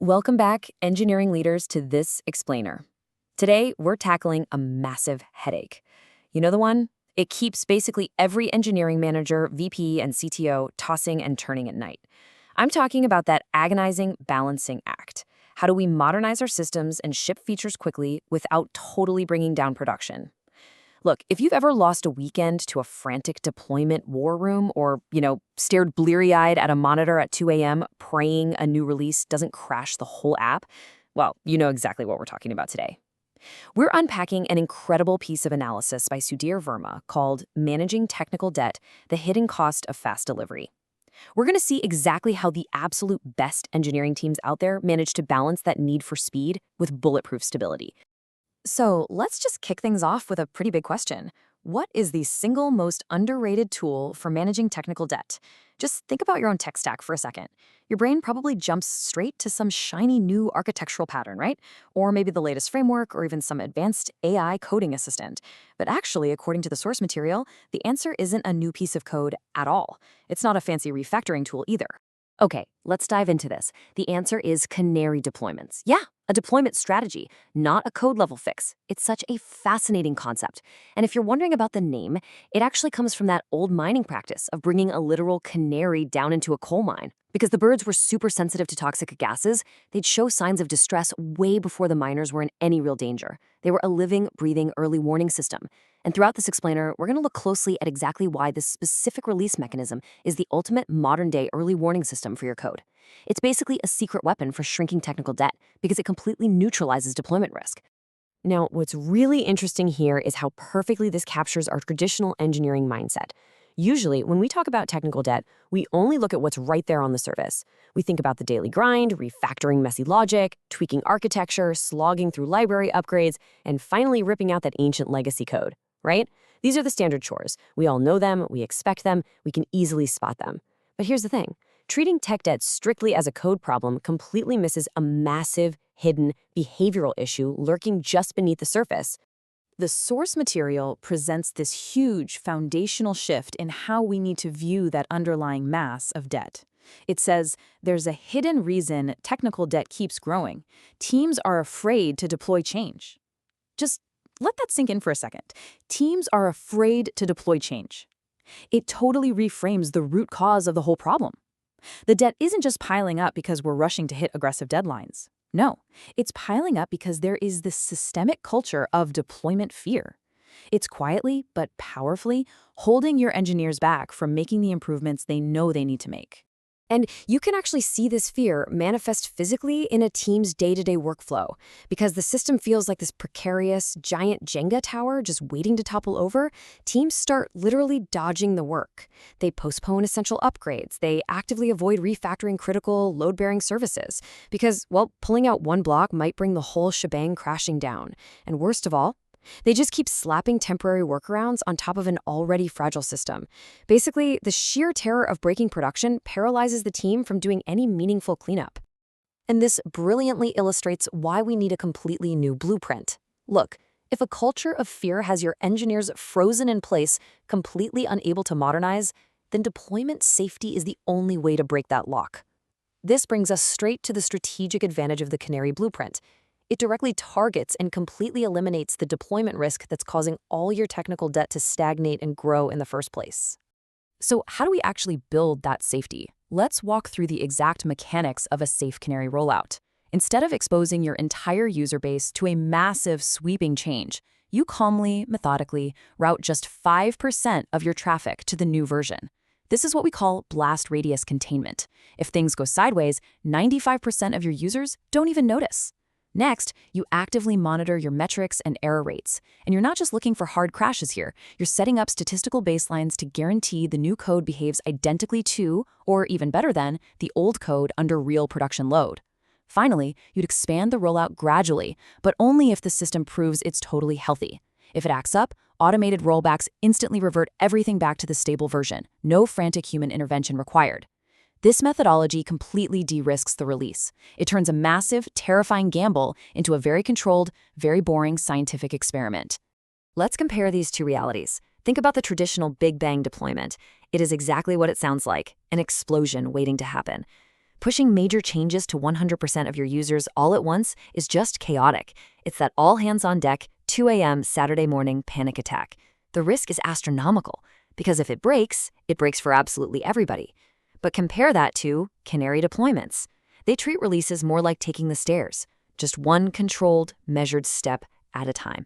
Welcome back, engineering leaders, to this explainer. Today, we're tackling a massive headache. You know the one? It keeps basically every engineering manager, VP, and CTO tossing and turning at night. I'm talking about that agonizing balancing act. How do we modernize our systems and ship features quickly without totally bringing down production? Look, if you've ever lost a weekend to a frantic deployment war room or, stared bleary-eyed at a monitor at 2 a.m. praying a new release doesn't crash the whole app, well, you know exactly what we're talking about today. We're unpacking an incredible piece of analysis by Sudhir Verma called Managing Technical Debt, the Hidden Cost of Fast Delivery. We're going to see exactly how the absolute best engineering teams out there manage to balance that need for speed with bulletproof stability. So let's just kick things off with a pretty big question. What is the single most underrated tool for managing technical debt? Just think about your own tech stack for a second. Your brain probably jumps straight to some shiny new architectural pattern, right? Or maybe the latest framework or even some advanced AI coding assistant. But actually, according to the source material, the answer isn't a new piece of code at all. It's not a fancy refactoring tool either. Okay, let's dive into this. The answer is Canary deployments. Yeah, a deployment strategy, not a code-level fix. It's such a fascinating concept. And if you're wondering about the name, it actually comes from that old mining practice of bringing a literal canary down into a coal mine. Because the birds were super sensitive to toxic gases, they'd show signs of distress way before the miners were in any real danger. They were a living, breathing early warning system. And throughout this explainer, we're going to look closely at exactly why this specific release mechanism is the ultimate modern-day early warning system for your code. It's basically a secret weapon for shrinking technical debt because it completely neutralizes deployment risk. Now, what's really interesting here is how perfectly this captures our traditional engineering mindset. Usually, when we talk about technical debt, we only look at what's right there on the surface. We think about the daily grind, refactoring messy logic, tweaking architecture, slogging through library upgrades, and finally ripping out that ancient legacy code, right? These are the standard chores. We all know them, we expect them, we can easily spot them. But here's the thing. Treating tech debt strictly as a code problem completely misses a massive, hidden, behavioral issue lurking just beneath the surface. The source material presents this huge foundational shift in how we need to view that underlying mass of debt. It says there's a hidden reason technical debt keeps growing. Teams are afraid to deploy change. Just let that sink in for a second. Teams are afraid to deploy change. It totally reframes the root cause of the whole problem. The debt isn't just piling up because we're rushing to hit aggressive deadlines. No, it's piling up because there is this systemic culture of deployment fear. It's quietly but powerfully holding your engineers back from making the improvements they know they need to make. And you can actually see this fear manifest physically in a team's day-to-day workflow. Because the system feels like this precarious, giant Jenga tower just waiting to topple over, teams start literally dodging the work. They postpone essential upgrades. They actively avoid refactoring critical, load-bearing services. Because, well, pulling out one block might bring the whole shebang crashing down. And worst of all, they just keep slapping temporary workarounds on top of an already fragile system. Basically, the sheer terror of breaking production paralyzes the team from doing any meaningful cleanup. And this brilliantly illustrates why we need a completely new blueprint. Look, if a culture of fear has your engineers frozen in place, completely unable to modernize, then deployment safety is the only way to break that lock. This brings us straight to the strategic advantage of the Canary blueprint. It directly targets and completely eliminates the deployment risk that's causing all your technical debt to stagnate and grow in the first place. So how do we actually build that safety? Let's walk through the exact mechanics of a safe Canary rollout. Instead of exposing your entire user base to a massive sweeping change, you calmly, methodically route just 5% of your traffic to the new version. This is what we call blast radius containment. If things go sideways, 95% of your users don't even notice. Next, you actively monitor your metrics and error rates. And you're not just looking for hard crashes here. You're setting up statistical baselines to guarantee the new code behaves identically to, or even better than, the old code under real production load. Finally, you'd expand the rollout gradually, but only if the system proves it's totally healthy. If it acts up, automated rollbacks instantly revert everything back to the stable version. No frantic human intervention required. This methodology completely de-risks the release. It turns a massive, terrifying gamble into a very controlled, very boring scientific experiment. Let's compare these two realities. Think about the traditional Big Bang deployment. It is exactly what it sounds like, an explosion waiting to happen. Pushing major changes to 100% of your users all at once is just chaotic. It's that all hands on deck, 2 a.m. Saturday morning panic attack. The risk is astronomical, because if it breaks for absolutely everybody. But compare that to Canary deployments. They treat releases more like taking the stairs, just one controlled, measured step at a time.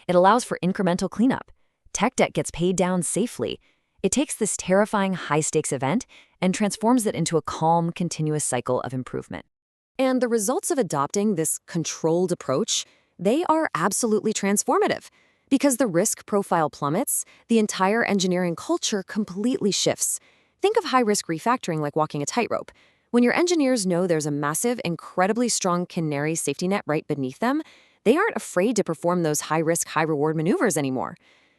It allows for incremental cleanup. Tech debt gets paid down safely. It takes this terrifying high-stakes event and transforms it into a calm, continuous cycle of improvement. And the results of adopting this controlled approach, they are absolutely transformative. Because the risk profile plummets, the entire engineering culture completely shifts. Think of high-risk refactoring like walking a tightrope. When your engineers know there's a massive, incredibly strong Canary safety net right beneath them, they aren't afraid to perform those high-risk, high-reward maneuvers anymore.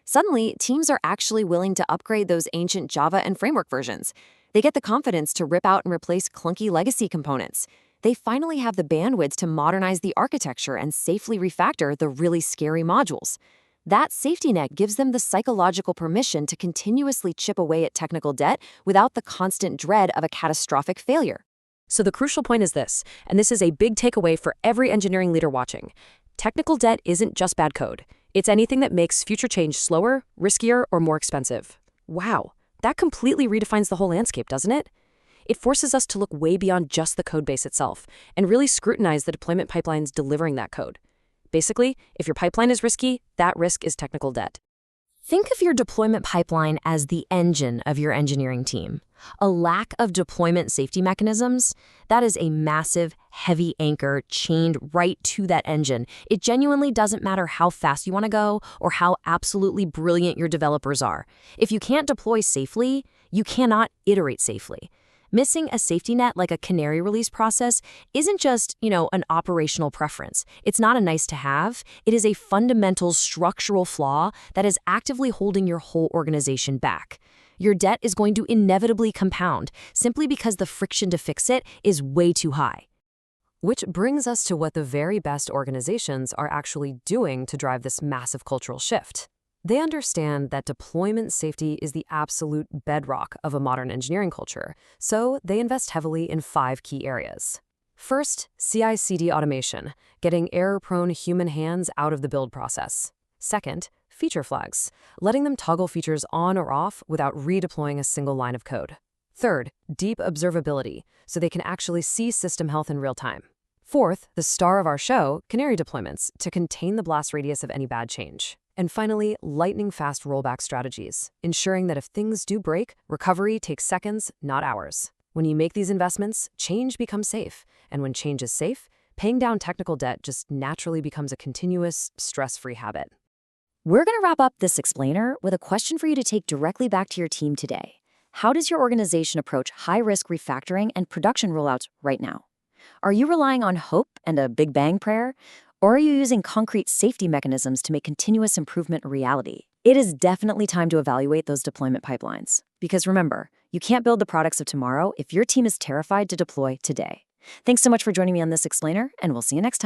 Suddenly, teams are actually willing to upgrade those ancient Java and framework versions. They get the confidence to rip out and replace clunky legacy components. They finally have the bandwidth to modernize the architecture and safely refactor the really scary modules. That safety net gives them the psychological permission to continuously chip away at technical debt without the constant dread of a catastrophic failure. So the crucial point is this, and this is a big takeaway for every engineering leader watching. Technical debt isn't just bad code. It's anything that makes future change slower, riskier, or more expensive. Wow, that completely redefines the whole landscape, doesn't it? It forces us to look way beyond just the code base itself and really scrutinize the deployment pipelines delivering that code. Basically, if your pipeline is risky, that risk is technical debt. Think of your deployment pipeline as the engine of your engineering team. A lack of deployment safety mechanisms, that is a massive, heavy anchor chained right to that engine. It genuinely doesn't matter how fast you want to go or how absolutely brilliant your developers are. If you can't deploy safely, you cannot iterate safely. Missing a safety net like a Canary release process isn't just, an operational preference. It's not a nice to have. It is a fundamental structural flaw that is actively holding your whole organization back. Your debt is going to inevitably compound simply because the friction to fix it is way too high. Which brings us to what the very best organizations are actually doing to drive this massive cultural shift. They understand that deployment safety is the absolute bedrock of a modern engineering culture, so they invest heavily in 5 key areas. First, CI/CD automation, getting error-prone human hands out of the build process. Second, feature flags, letting them toggle features on or off without redeploying a single line of code. Third, deep observability, so they can actually see system health in real time. Fourth, the star of our show, Canary deployments, to contain the blast radius of any bad change. And finally, lightning-fast rollback strategies, ensuring that if things do break, recovery takes seconds, not hours. When you make these investments, change becomes safe. And when change is safe, paying down technical debt just naturally becomes a continuous, stress-free habit. We're going to wrap up this explainer with a question for you to take directly back to your team today. How does your organization approach high-risk refactoring and production rollouts right now? Are you relying on hope and a Big Bang prayer? Or are you using concrete safety mechanisms to make continuous improvement a reality? It is definitely time to evaluate those deployment pipelines. Because remember, you can't build the products of tomorrow if your team is terrified to deploy today. Thanks so much for joining me on this explainer, and we'll see you next time.